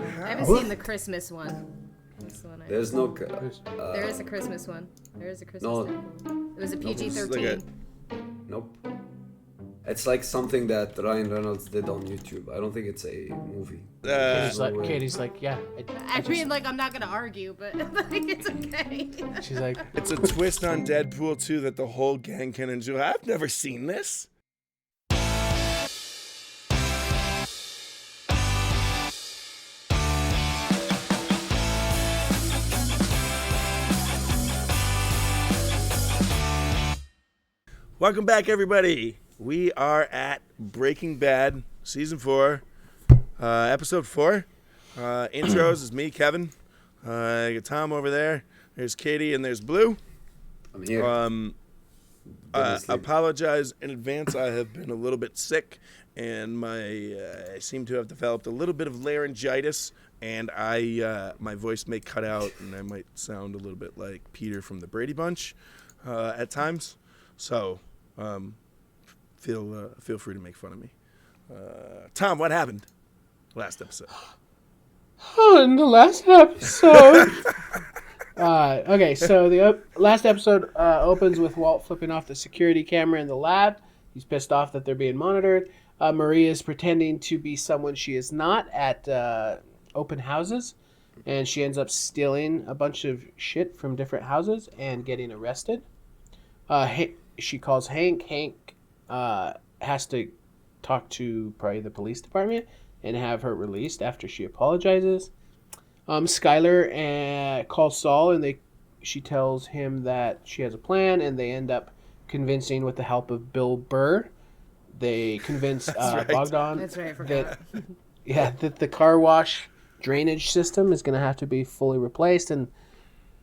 I haven't seen the Christmas one. That's the one There's no. there is a Christmas one. There is a Christmas No. one. It was a Nope. PG-13. Nope. It's like something that Ryan Reynolds did on YouTube. I don't think it's a movie. Katie's like, yeah. I mean, like, I'm not gonna argue, but like, it's okay. She's like, It's a twist on Deadpool 2 that the whole gang can enjoy. I've never seen this. Welcome back, everybody. We are at Breaking Bad, Season 4, Episode 4. Intros is me, Kevin. I got Tom over there. There's Katie, and there's Blue. I'm here. Apologize in advance. I have been a little bit sick, and I seem to have developed a little bit of laryngitis, and my voice may cut out, and I might sound a little bit like Peter from the Brady Bunch at times. So feel free to make fun of me. Tom, what happened last episode? oh, in the last episode. Okay, so the last episode opens with Walt flipping off the security camera in the lab. He's pissed off that they're being monitored. Maria is pretending to be someone she is not at open houses, and she ends up stealing a bunch of shit from different houses and getting arrested. She calls Hank. Hank has to talk to probably the police department and have her released after she apologizes. Skyler calls Saul, and she tells him that she has a plan, and they end up convincing, with the help of Bill Burr, they convince right. Bogdan That's right, I forgot. that the car wash drainage system is going to have to be fully replaced, and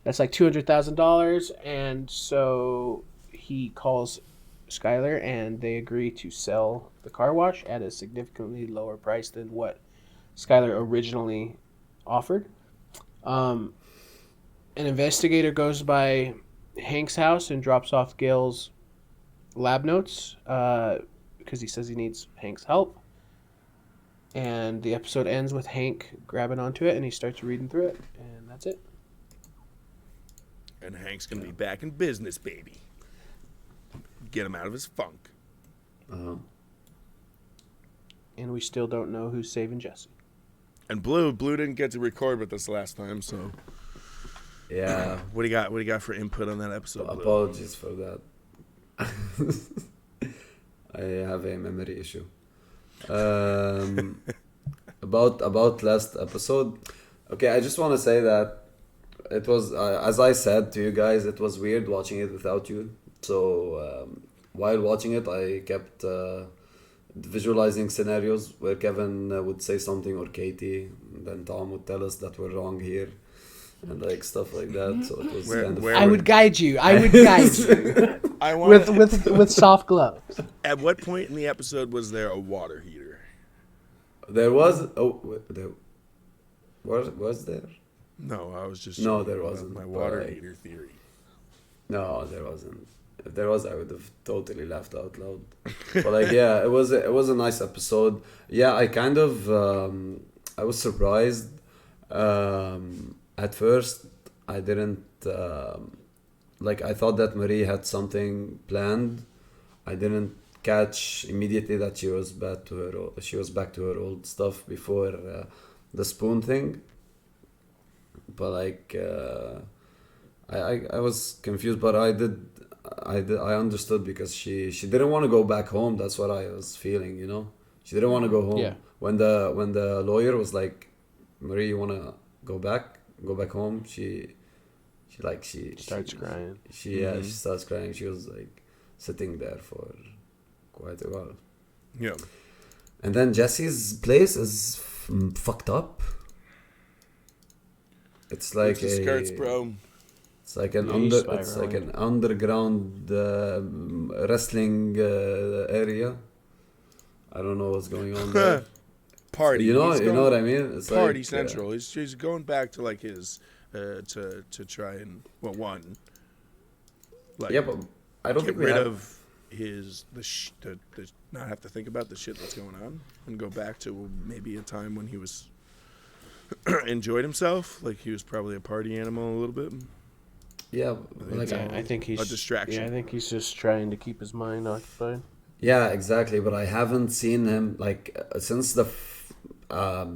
that's like $200,000. And so he calls Skyler, and they agree to sell the car wash at a significantly lower price than what Skyler originally offered. An investigator goes by Hank's house and drops off Gail's lab notes because he says he needs Hank's help. And the episode ends with Hank grabbing onto it, and he starts reading through it, and that's it. And Hank's going to be back in business, baby. Get him out of his funk. And we still don't know who's saving Jesse. And Blue didn't get to record with us last time, so Yeah. what do you got for input on that episode? Blue? Apologies for that. I have a memory issue. About last episode. Okay, I just want to say that it was, as I said to you guys, it was weird watching it without you. So while watching it, I kept visualizing scenarios where Kevin would say something, or Katie, and then Tom would tell us that we're wrong here, and like stuff like that. So it was kind of. I would guide you. with soft gloves. At what point in the episode was there a water heater? There was. Was there? No, I was just. No, there wasn't. My water But, heater theory. No, there wasn't. If there was, I would have totally laughed out loud. But like, yeah, it was a nice episode. Yeah, I kind of I was surprised. At first, I didn't I thought that Marie had something planned. I didn't catch immediately that she was back to her old stuff before the spoon thing. But like, I was confused, but I understood, because she didn't want to go back home. That's what I was feeling, you know. She didn't want to go home. Yeah. When the lawyer was like, "Marie, you want to go back home?" She Starts crying. She starts crying. She was like sitting there for quite a while. Yeah. And then Jesse's place is fucked up. It's like the skirts, bro. It's like an underground wrestling area. I don't know what's going on there. Party. You know what I mean? It's Party like, Central. He's going back to like his to try and yeah, but I don't get think rid of his the not have to think about the shit that's going on and go back to maybe a time when he was enjoyed himself. Like he was probably a party animal a little bit. Yeah, like Yeah, I think he's a distraction. Yeah, I think he's just trying to keep his mind occupied. yeah, exactly. But I haven't seen him like since the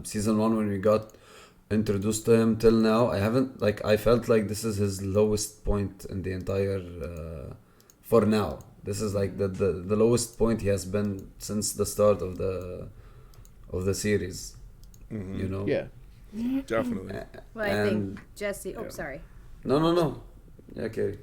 season 1 when we got introduced to him till now. I haven't like I felt like this is his lowest point in the entire. For now, this is like the lowest point he has been since the start of the series. You know. Yeah. Definitely. Well, I think Jesse. Oh, sorry. No. Yeah, okay.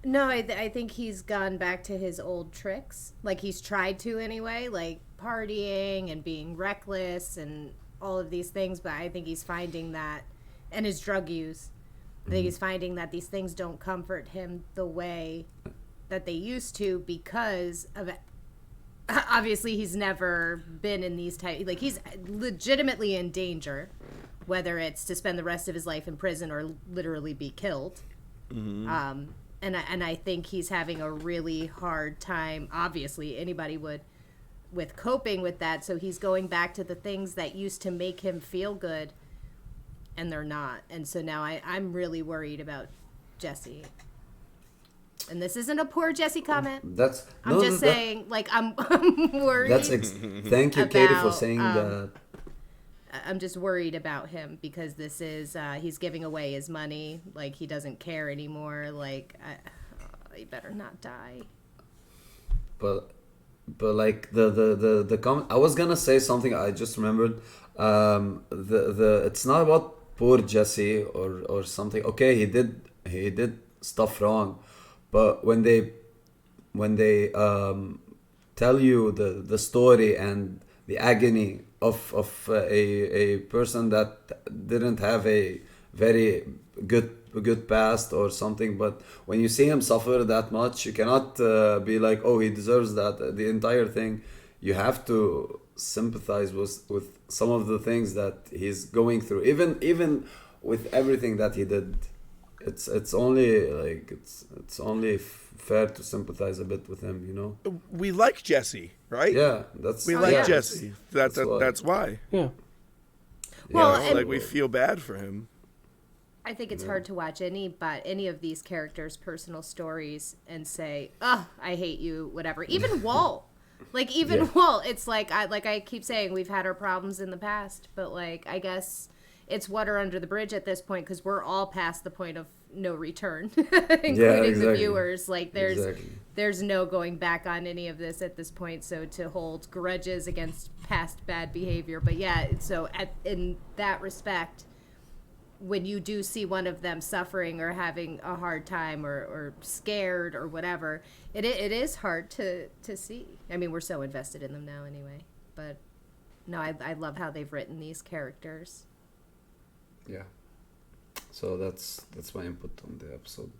No, I think he's gone back to his old tricks. Like he's tried to anyway, like partying and being reckless and all of these things. But I think he's finding that, and his drug use. I think he's finding that these things don't comfort him the way that they used to because of it. Obviously he's never been in these type, like he's legitimately in danger, whether it's to spend the rest of his life in prison or literally be killed. And I think he's having a really hard time, obviously anybody would, with coping with that. So he's going back to the things that used to make him feel good, and they're not. And so now I'm really worried about Jesse. And this isn't a poor Jesse comment. I'm just saying, like, I'm worried. Thank you, Katie, for saying that. I'm just worried about him because this is he's giving away his money. Like he doesn't care anymore. Like he better not die. But like the comment, I was gonna say something. I just remembered. It's not about poor Jesse or something. Okay, he did stuff wrong. But when they tell you the story and the agony of a person that didn't have a very good past or something, but when you see him suffer that much, you cannot be like, oh, he deserves that. The entire thing, you have to sympathize with some of the things that he's going through, even with everything that he did. It's only like it's only fair to sympathize a bit with him, you know. We like Jesse, right? Yeah, we like Jesse. That's why. Yeah. Well, Yeah, Like we feel bad for him. I think it's hard to watch any of these characters' personal stories and say, "Oh, I hate you," whatever. Even Walt, Walt. It's like I keep saying, we've had our problems in the past, but like I guess it's water under the bridge at this point because we're all past the point of no return, including the viewers. Like there's no going back on any of this at this point. So to hold grudges against past bad behavior, but yeah. So in that respect, when you do see one of them suffering or having a hard time or scared or whatever, it is hard to see. I mean, we're so invested in them now anyway. But no, I love how they've written these characters. Yeah. So that's my input on the episode.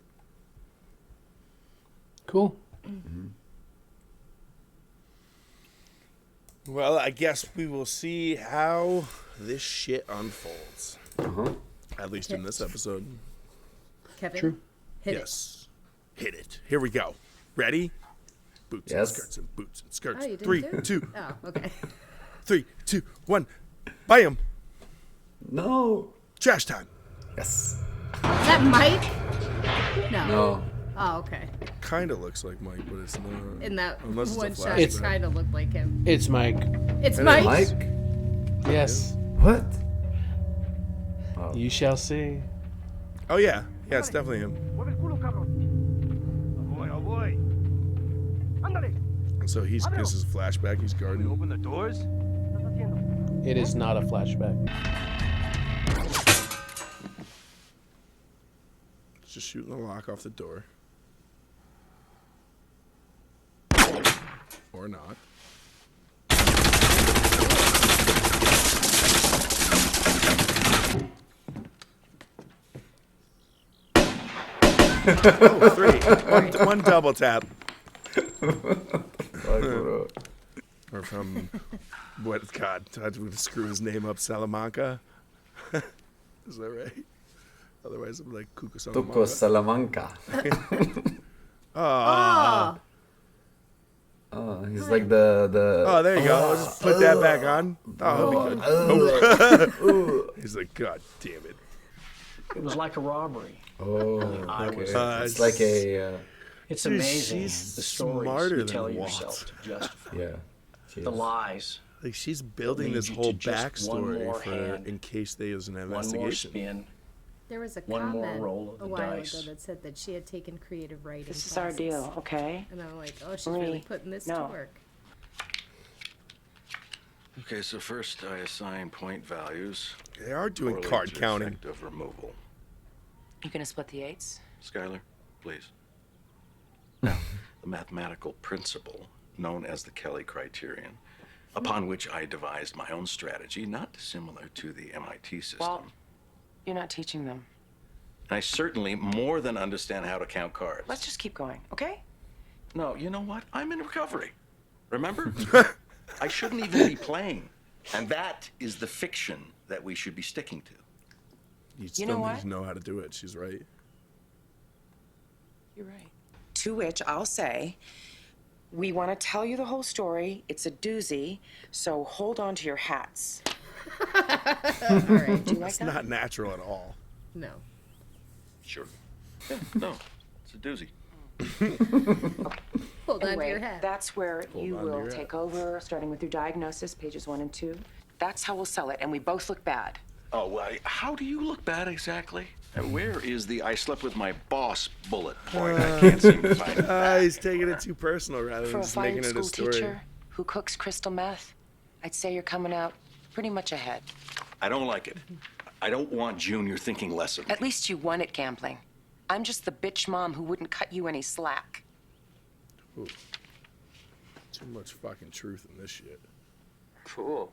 Cool. Well, I guess we will see how this shit unfolds. At least in this episode. Kevin, True. hit Yes. Hit it. Here we go. Ready? Boots and Yes. skirts and boots and skirts. Oh, you didn't 3, do it? 2, Oh, okay. 3, 2, 1. Bam! No. Trash time. Yes. Is that Mike? No. No. Oh, okay. Kind of looks like Mike, but it's not. In that Unless one it's a shot, flashback. it kind of looked like him. It's Mike. It's It is Mike. Mike? Yes. What? You shall see. Oh, yeah. Yeah, it's definitely him. So this is a flashback. He's guarding. Open the doors? It is not a flashback. Just shooting the lock off the door. Or not. Oh, 3. One double tap. Or from what? God, I'm going to screw his name up. Salamanca. Is that right? Otherwise, I'm like Cuco Tuco Salamanca. Salamanca. Oh. Oh, he's like the. Oh, there you go. I'll just put that back on. Oh, that'd be good. He's like, God damn it. It was like a robbery. Oh, I okay. was- It's like a. It's Dude, amazing she's the stories smarter you than tell Walt. yourself to justify Yeah. She the is. lies. Like, she's building leads this you whole to just one backstory more for hand, in case there's an One more investigation. spin. There was a One more comment roll of a the while dice. ago that said that she had taken creative writing This is classes. our deal, okay? And I'm like, oh, she's really Marie, putting this no. to work. Okay, so first I assign point values. They are doing correlate card to counting. effect of removal. You gonna split the eights? Skylar, please. Now, the mathematical principle known as the Kelly criterion, upon which I devised my own strategy, not dissimilar to the MIT system. Well, you're not teaching them. I certainly more than understand how to count cards. Let's just keep going, okay? No, you know what? I'm in recovery. Remember? I shouldn't even be playing. And that is the fiction that we should be sticking to. You still know need what? to know how to do it. She's right. You're right. To which I'll say, we want to tell you the whole story. It's a doozy, so hold on to your hats. All right. Do you like It's that? not natural at all. No. Sure. Yeah, no, it's a doozy. Hold on to Anyway, your hat. that's where you on to will your take over, starting with your diagnosis, pages 1 and 2. That's how we'll sell it, and we both look bad. Oh, well, how do you look bad exactly? Where is the I slept with my boss bullet point? I can't seem to find it. He's taking it too personal rather For than a just fine making it school a story. teacher who cooks crystal meth, I'd say you're coming out pretty much ahead. I don't like it. I don't want Junior thinking less of me. At least you won at gambling. I'm just the bitch mom who wouldn't cut you any slack. Ooh. Too much fucking truth in this shit. Cool.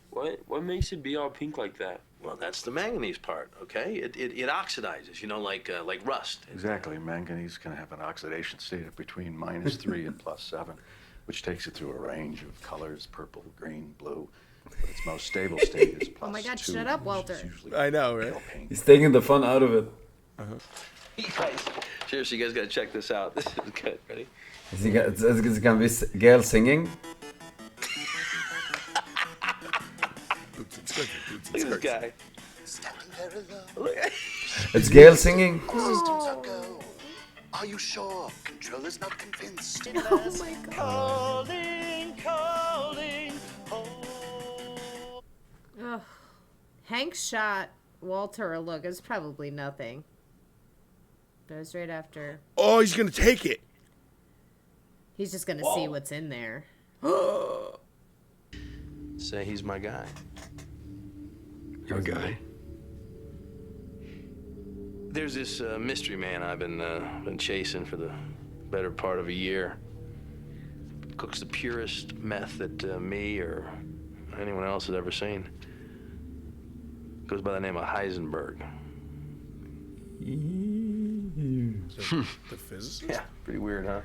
What makes it be all pink like that? Well, that's the manganese part, okay? It oxidizes, you know, like rust. Exactly. Manganese can have an oxidation state of between -3 and +7, which takes it through a range of colors: purple, green, blue. But its most stable state is +2. Oh my God, shut up, which Walter. is usually I know, right? pale pink. He's taking the fun out of it. You guys, seriously, you guys gotta check this out. This is good. Ready? Is it gonna be Gail singing? Boots and skirts, boots and Look at this skirts. guy. It's Gail singing. Systems are go. Are you sure? Controller's not convinced. Oh my God. Ugh. Hank shot Walter a look. It's probably nothing. But it was right after. Oh, he's gonna take it. He's just gonna see what's in there. Say he's my guy. Your guy. There's this mystery man I've been chasing for the better part of a year. Cooks the purest meth that me or anyone else has ever seen. Goes by the name of Heisenberg. The physicist? Yeah, pretty weird, huh?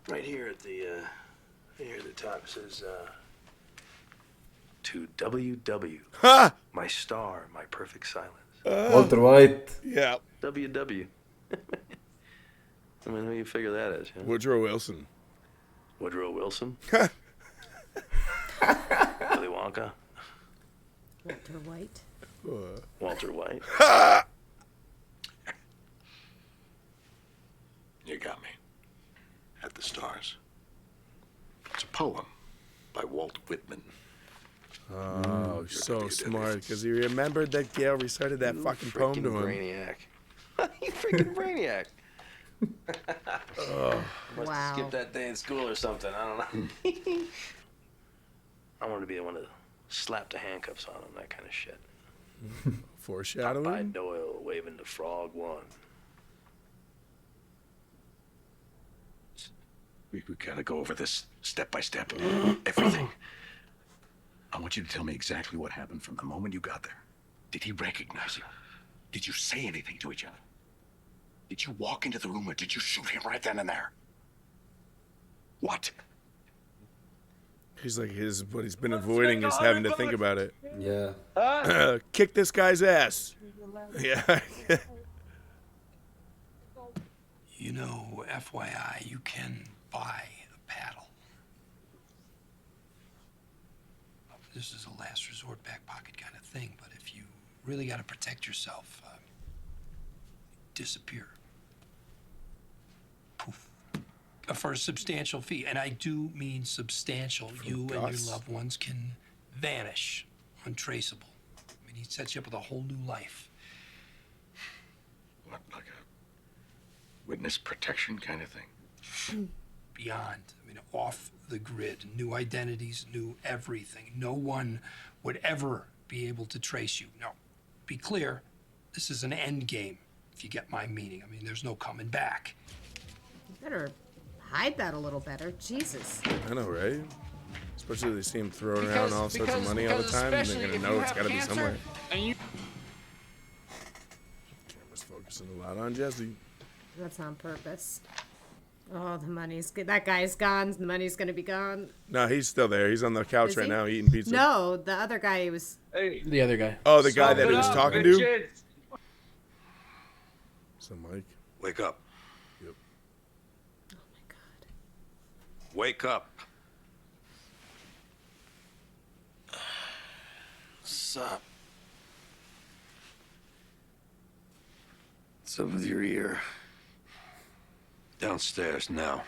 Right here at the top it says to WW, Ha! my star, my perfect silence. Walter White. Yeah. WW. I mean, who you figure that is? Huh? Woodrow Wilson. Woodrow Wilson? Willy Wonka? Walter White. Walter White? You got me. At the stars. It's a poem by Walt Whitman. Oh, so smart, because he remembered that Gail recited that fucking poem to him. Brainiac. You freaking brainiac. Must Wow. have skipped that day in school or something. I don't know. I wanted to be the one to slap the handcuffs on him, that kind of shit. By Foreshadowing? Doyle waving the frog one. We gotta go over this step by step. Everything. I want you to tell me exactly what happened from the moment you got there. Did he recognize you? Did you say anything to each other? Did you walk into the room or did you shoot him right then and there? What? He's like, what he's been avoiding is having to think about it. Yeah. Kick this guy's ass. Yeah. You know, FYI, you can buy a paddle. This is a last resort, back pocket kind of thing, but if you really got to protect yourself, disappear. Poof. For a substantial fee, and I do mean substantial. You and your loved ones can vanish, untraceable. I mean, he sets you up with a whole new life. What, like a witness protection kind of thing? Beyond. I mean, off the grid. New identities, new everything. No one would ever be able to trace you. No. Be clear, this is an end game, if you get my meaning. I mean, there's no coming back. You better hide that a little better. Jesus. I know, right? Especially if they see him throwing around all sorts of money all the time, and they're gonna know it's gotta be somewhere. Camera's focusing a lot on Jesse. That's on purpose. Oh, the money's good. That guy's gone. The money's gonna be gone. No, he's still there. He's on the couch Is right he? now eating pizza. No, the other guy was. Hey. The other guy. Oh, the guy that he was talking to? So, Mike. Wake up. Yep. Oh my God. Wake up. What's up? What's up with your ear? Downstairs now.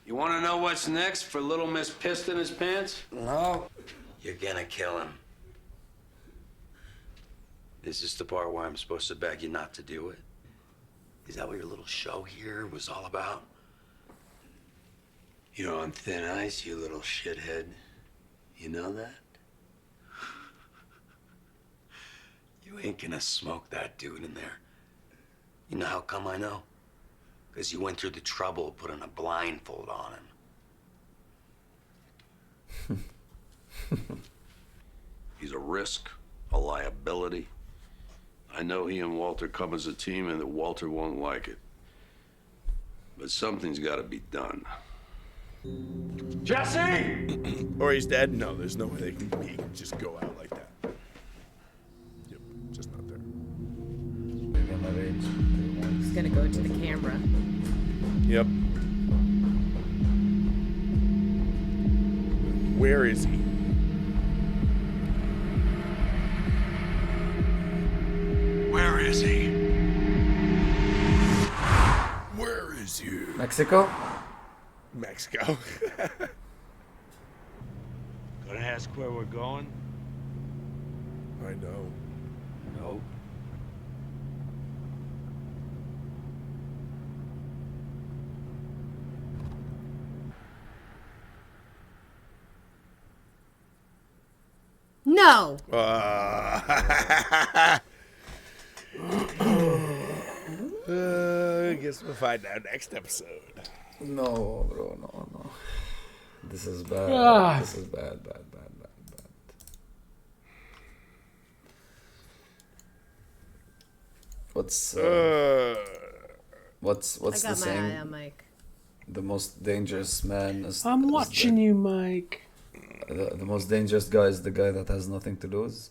You want to know what's next for Little Miss Pissed in his pants? No. You're gonna kill him. Is this the part where I'm supposed to beg you not to do it? Is that what your little show here was all about? You're on thin ice, you little shithead. You know that? You ain't gonna smoke that dude in there. You know how come I know? Because you went through the trouble of putting a blindfold on him. He's a risk, a liability. I know he and Walter come as a team and that Walter won't like it. But something's got to be done. Jesse! Or he's dead? No, there's no way he can just go out like that. Yep, just not there. He's gonna go to the camera. Yep. Where is he? Where is he? Where is he? Mexico? Mexico. Gonna ask where we're going? I know. No. No. I guess we'll find out next episode. No, bro, no. This is bad. Ah. This is bad. What's I the got my eye saying? on Mike. The most dangerous man is. I'm is watching you, Mike. The most dangerous guy is the guy that has nothing to lose.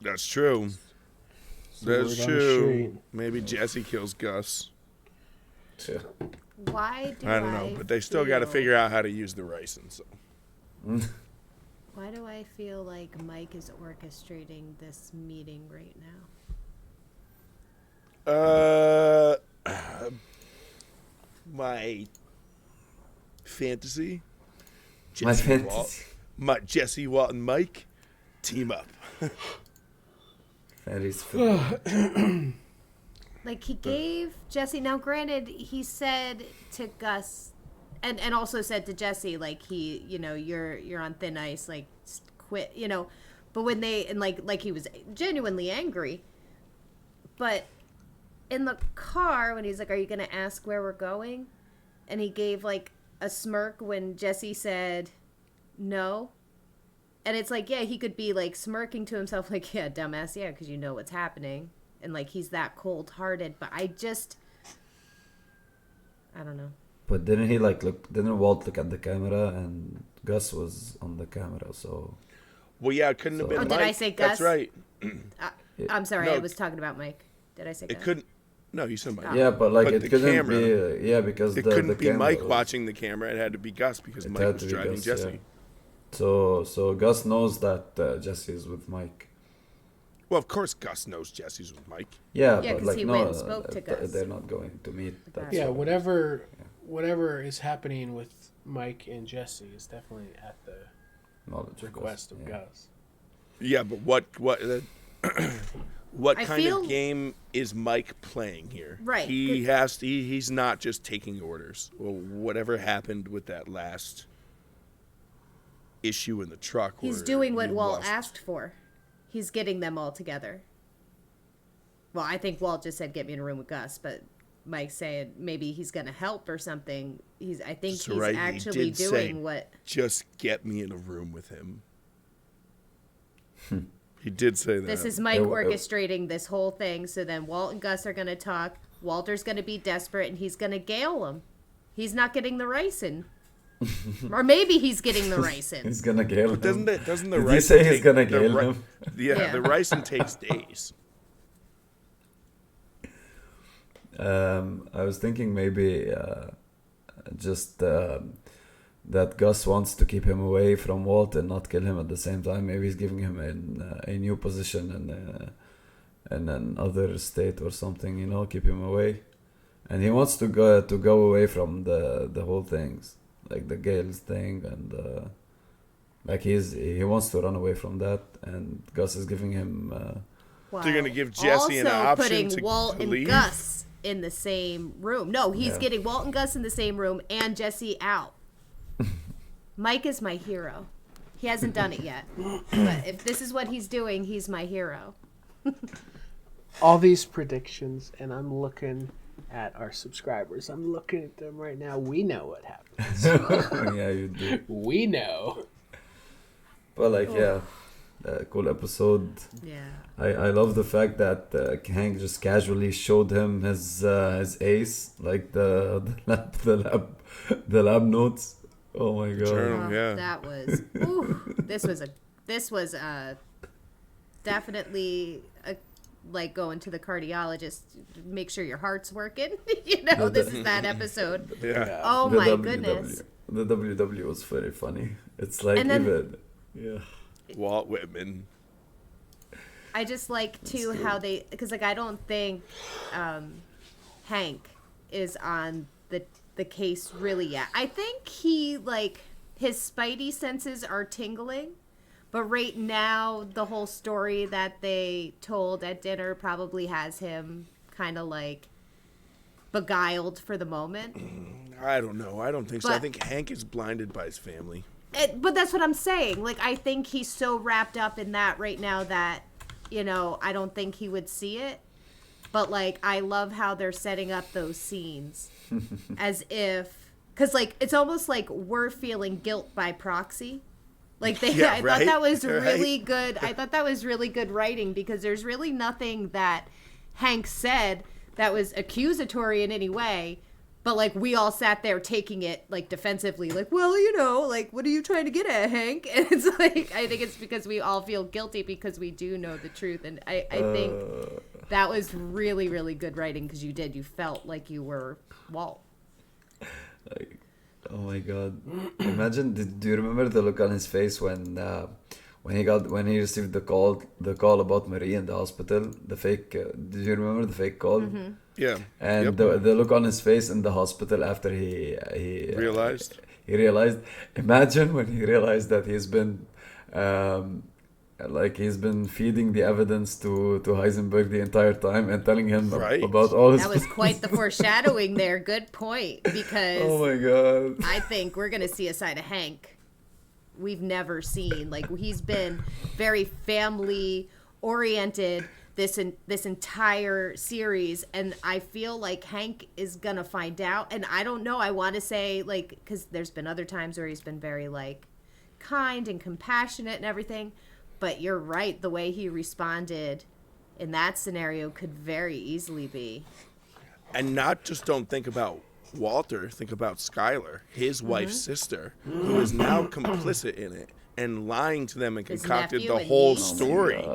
That's true. That's word on the true. street. Maybe Jesse kills Gus. Yeah. Why do I don't know, but they still got to feel- figure out how to use the ricin. So. Why do I feel like Mike is orchestrating this meeting right now? My fantasy. My fantasy. Jesse, Walt, and Mike team up. Like he gave Jesse. Now, granted, he said to Gus, and also said to Jesse, like you're on thin ice, like quit, But when like he was genuinely angry, but in the car when he's like, "Are you gonna ask where we're going?" and he gave like a smirk when Jesse said no. And it's like, yeah, he could be like smirking to himself like, yeah, dumbass, yeah, because you know what's happening. And like he's that cold-hearted. But I don't know. But didn't he didn't Walt look at the camera and Gus was on the camera, so... Well, yeah, it couldn't have been Oh, Mike. did I say Gus? That's right. I'm sorry, No. I was talking about Mike. Did I say Gus? It couldn't... No, you said Mike. Yeah, but like it the couldn't camera, be. Because it the couldn't be camera Mike was- watching the camera. It had to be Gus because it Mike had was to be driving Gus, Jesse. yeah. So Gus knows that Jesse is with Mike. Well, of course Gus knows Jesse's with Mike. Yeah, Yeah, but 'cause like he no, went and spoke to Gus. they're not going to meet. That's Yeah, why. whatever is happening with Mike and Jesse is definitely at the Knowledge request of yeah. Gus. Yeah, but what I kind feel- of game is Mike playing here? Right. He's not just taking orders. Well, whatever happened with that last issue in the truck. He's where doing what you Walt lost- asked for. He's getting them all together. Well, I think Walt just said, "Get me in a room with Gus," but Mike said maybe he's going to help or something. I think So, he's right, he actually did say, doing what. Just get me in a room with him. He did say that. This is Mike orchestrating this whole thing. So then Walt and Gus are going to talk. Walter's going to be desperate, and he's going to gale him. He's not getting the ricin. Or maybe he's getting the ricin. He's gonna gale him. Doesn't the Did ricin he say he's take- gonna the gale ri- him? Yeah, the ricin takes days. I was thinking maybe just that Gus wants to keep him away from Walt and not kill him at the same time. Maybe he's giving him a new position in another state or something. Keep him away, and he wants to go away from the whole things, like the Gales thing, and like he wants to run away from that, and Gus is giving him. They're gonna give Jesse an also option putting to Walt and leave? Gus in the same room. No, he's Yeah. getting Walt and Gus in the same room and Jesse out. Mike is my hero. He hasn't done it yet. But if this is what he's doing, he's my hero. All these predictions, and I'm looking at our subscribers. I'm looking at them right now. We know what happens. Yeah, you do. We know. But like, yeah, cool episode. Yeah. I love the fact that Hank just casually showed him his ace, like the lab notes. Oh my god. Journal, yeah. That was this was definitely like going to the cardiologist, make sure your heart's working. This is that episode. Yeah. Oh The my WW goodness. The WW was very funny. It's like And then- even yeah. Walt Whitman. I just like too how they, because like I don't think Hank is on the case really yet. I think he like his spidey senses are tingling, but right now the whole story that they told at dinner probably has him kind of like beguiled for the moment. I don't know. I don't think so. I But- think Hank is blinded by his family. But that's what I'm saying. Like I think he's so wrapped up in that right now that I don't think he would see it. But like I love how they're setting up those scenes as if, because like it's almost like we're feeling guilt by proxy. Like Yeah, I right? thought that was Right? really good. I thought that was really good writing because there's really nothing that Hank said that was accusatory in any way. But like we all sat there taking it like defensively, like, well, like what are you trying to get at, Hank? And it's like I think it's because we all feel guilty because we do know the truth, and I think that was really, really good writing because you felt like you were Walt. Like, oh my god! Imagine. Do you remember the look on his face when he received the call about Marie in the hospital? The fake. Did you remember the fake call? Mm-hmm. Yeah. And Yep. the look on his face in the hospital after he Realized? He realized. Imagine when he realized that he's been feeding the evidence to Heisenberg the entire time and telling him Right. about all his. That was quite the foreshadowing there. Good point, because Oh my god! I think we're gonna see a side of Hank we've never seen. Like he's been very family oriented this entire series, and I feel like Hank is gonna find out. And I don't know. I want to say like because there's been other times where he's been very like kind and compassionate and everything, but you're right. The way he responded in that scenario could very easily be. And not just don't think about Walter, think about Skylar, his wife's sister, who is now complicit in it and lying to them and His concocted nephew the and whole niece. story.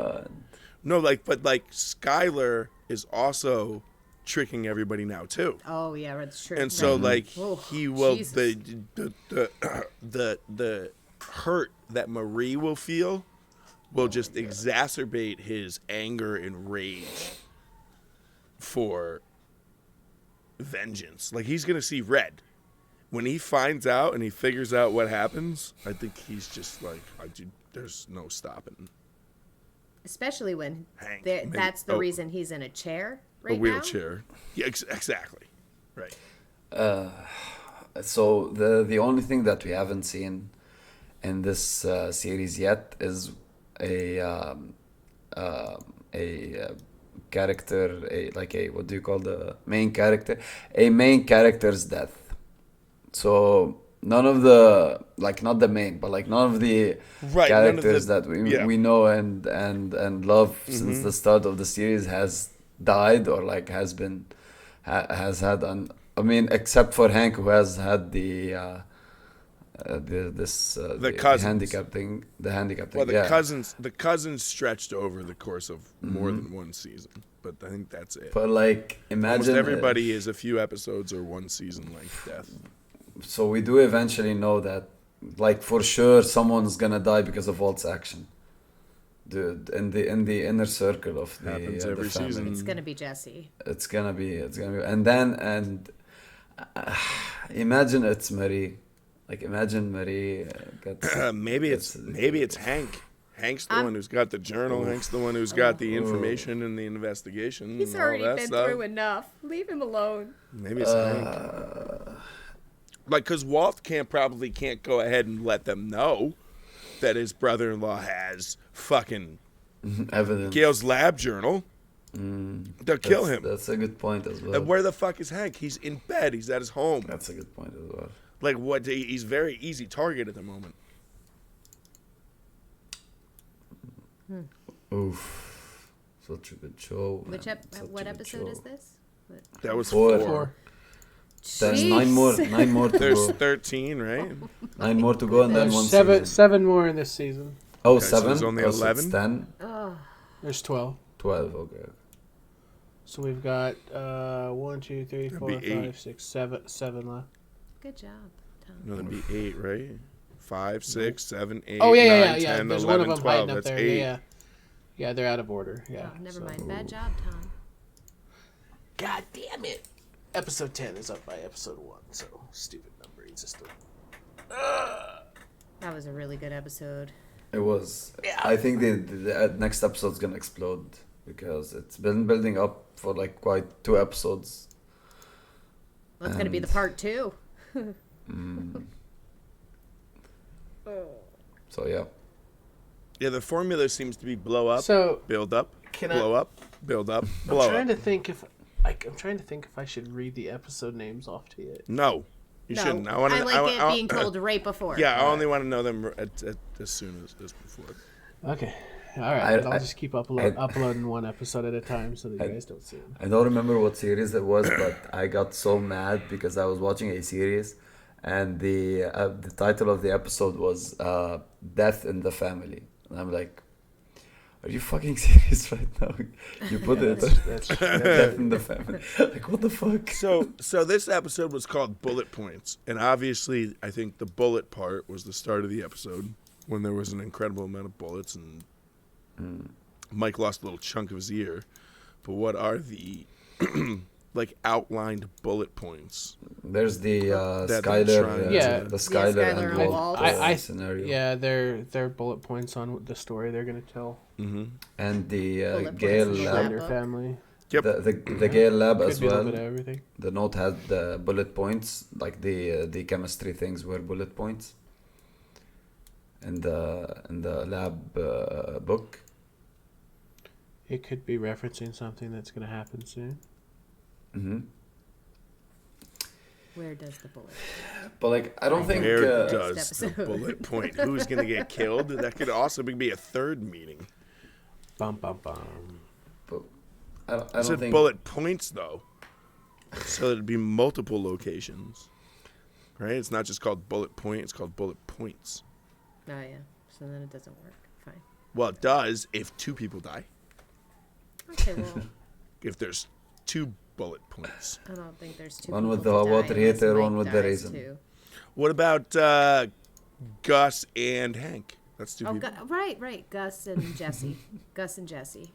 No, but Skylar is also tricking everybody now too. Oh yeah, that's true. And so, Right. like, Oh, he will Jesus. the hurt that Marie will feel will just exacerbate his anger and rage for vengeance. Like, he's gonna see red when he finds out and he figures out what happens. I think he's just like, there's no stopping. Especially when Hank, that's the reason he's in a chair right a wheelchair. Yeah, exactly. Right. So the only thing that we haven't seen in this series yet is a character, what do you call the main character? A main character's death. So none of the not the main, but none of the characters that we know and love since the start of the series has died or has been has had an. I mean, except for Hank, who has had the handicap thing. The handicap thing. Well, the cousins stretched over the course of more than one season, but I think that's it. But imagine almost everybody is a few episodes or one season length death. So we do eventually know that, for sure, someone's gonna die because of Walt's action. Dude, in the inner circle of the happens every every season. It's gonna be Jesse. It's gonna be, and imagine it's Marie. Imagine Marie gets. maybe it's Hank. Hank's the one who's got the journal. Hank's the one who's got the information and the investigation. He's and all already that been stuff. through enough. Leave him alone. Maybe it's Hank. Because Walt can't go ahead and let them know that his brother-in-law has fucking evidence. Gail's lab journal. They'll kill him. That's a good point as well. And where the fuck is Hank? He's in bed. He's at his home. That's a good point as well. He's very easy target at the moment. Oof. Such a good show. What episode is this? That was 4. There's 9 more to There's go. 13, right? 9 more to go and then one season. 7 more in this season. Oh, Okay, so 7? there's only Oh, so 11? it's 10? There's 12. 12, okay. So we've got 1, 2, 3, 4, That'd be 5, 6, 7 left. Good job, Tom. No, that'd be 8, right? 5, 6, 7, 8, Oh, yeah, 9, 10, There's 11, one of them 12. hiding up That's there. 8. Yeah, they're out of order. Yeah. Oh, never mind. Bad job, Tom. God damn it. Episode 10 is up by episode 1, so stupid numbering system. That was a really good episode. It was. Yeah. I think the next episode's gonna explode because it's been building up for quite 2 episodes. Well, it's gonna be the part 2. So yeah. Yeah, the formula seems to be blow up, So, build up, can blow up, build up, blow I'm trying up. to think if I should read the episode names off to you. No, you No, shouldn't. I like it being told right before. Yeah, I only want to know them as soon as before. Okay. All right. I'll just keep uploading one episode at a time so that you guys don't see them. I don't remember what series it was, but I got so mad because I was watching a series, and the title of the episode was "Death in the Family," and I'm like, "Are you fucking serious right now? You put that's Death in the Family. What the fuck?" So this episode was called Bullet Points, and obviously, I think the bullet part was the start of the episode when there was an incredible amount of bullets and Mike lost a little chunk of his ear. But what are the outlined bullet points? There's the that Skyler, they're trying the Skyler Skyler and and Walt Walt. scenario. Yeah, they're bullet points on the story they're gonna tell. Mm-hmm. And the Bullet Gale points in the lab, And their family. Yep. the Gale lab Could as be a little well. bit of everything. The note had the bullet points, the chemistry things were bullet points. In the lab book. It could be referencing something that's gonna happen soon. Mm-hmm. Where does the bullet? But I don't think. Where does Next the episode. bullet point? Who's gonna get killed? That could also be a third meeting. Bum bum bum. But I I don't said think. bullet points though, so it'd be multiple locations, right? It's not just called bullet point; it's called bullet points. Oh yeah. So then it doesn't work. Fine. Well, it does if 2 people die. Okay. Well. If there's 2 bullet points. I don't think there's two. One with people the to water die unless heater, Mike one with the dies, raisin. too. What about Gus and Hank? That's two people. Right. Gus and Jesse. Gus and Jesse.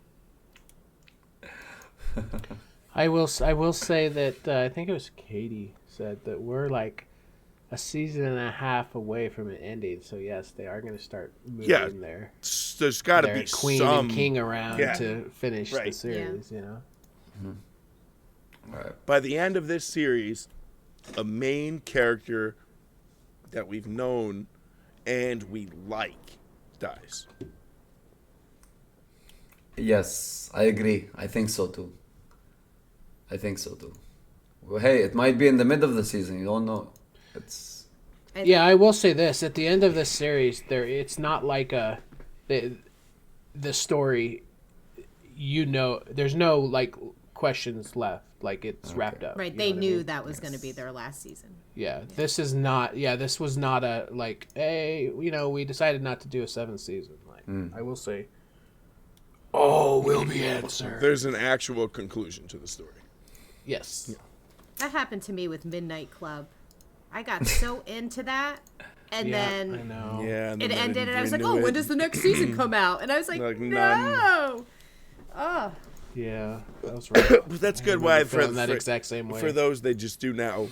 I will say that I think it was Katie said that we're like a season and a half away from it ending. So yes, they are going to start moving their there's got to be queen some and king around to finish the Right. series. You know. All right. By the end of this series, a main character that we've known and we like dies. Yes, I agree. I think so too. Well, hey, it might be in the middle of the season. You don't know. It's. Yeah, I will say this: at the end of this series, it's not like the story. There's no like questions left. Like it's wrapped up. Right. You They know what I knew mean? that was going to be their last season. Yeah, this is not. Yeah, this was not a like. Hey, we decided not to do a 7th season. Like I will say. Oh, will be answered. There's an actual conclusion to the story. Yes. That happened to me with Midnight Club. I got so into that, and then I know. Yeah, and it then I ended, didn't and I was like, renew "Oh, when it. does the next season come out?" And I was like, Like, none. "No." Oh. Yeah, that was right. But that's I good. remember Why feeling that exact same way. For those, they just do now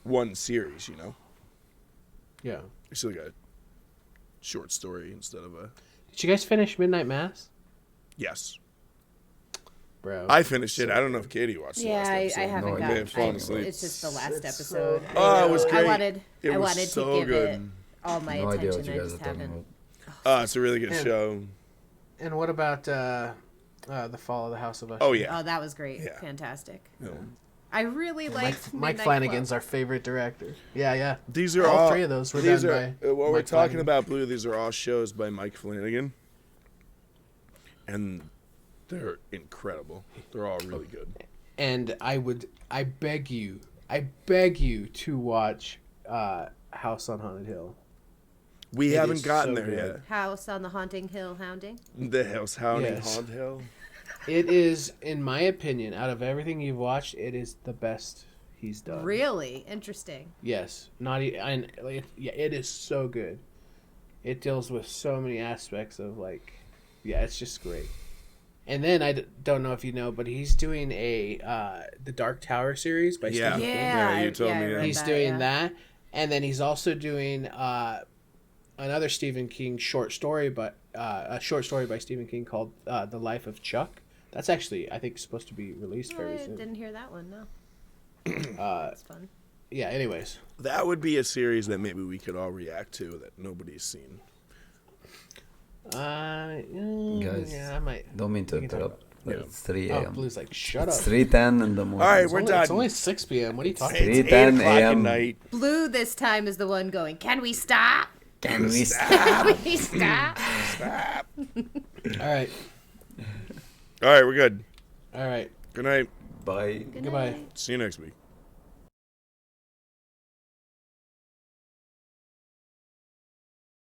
one series. Yeah. It's like a short story instead of a. Did you guys finish Midnight Mass? Yes. Bro. I finished it. I don't know if Katie watched the Yeah, last episode. I haven't I may gotten. have fallen asleep. It's just the last episode. Oh, it was great. I wanted It was to so give good. it all my No idea attention. what you I guys just are talking haven't. about. It's a really good show. And what about the Fall of the House of Usher? Oh, yeah. Oh, that was great. Yeah. Fantastic. Yeah. I really liked Mike Midnight Flanagan's Club. our favorite director. Yeah. These are all 3 of those were these done are, by what we're Mike talking Flanagan. about, Blue. These are all shows by Mike Flanagan, and they're incredible. They're all really good. And I beg you to watch House on Haunted Hill. We It haven't is gotten so there good. yet. House on the Haunting Hill Hounding. The House Hounding Yes. Haunt Hill. It is, in my opinion, out of everything you've watched, it is the best he's done. Really interesting. Yes, it is so good. It deals with so many aspects of it's just great. And then don't know if you know, but he's doing the Dark Tower series by Stephen King. Yeah, you told me. I read He's that, doing yeah. that, and then he's also doing another Stephen King short story, but a short story by Stephen King called "The Life of Chuck." That's actually, I think, supposed to be released very I soon. didn't hear that one. No. That's fun. Yeah. Anyways, That would be a series that maybe we could all react to that nobody's seen. Guys, yeah, I might. don't mean to we can talk interrupt. about But it. it's 3 Oh, a.m. Blue's like, shut It's up. 3:10 in the morning. All right, It's we're only, done. It's only 6 p.m. What are you talking It's about? 3:10 o'clock at a.m. night. Blue this time is the one going, "Can we stop? Can we Can we stop?" Stop. All right. All right, we're good. All right. Good night. Bye. Goodbye. See you next week.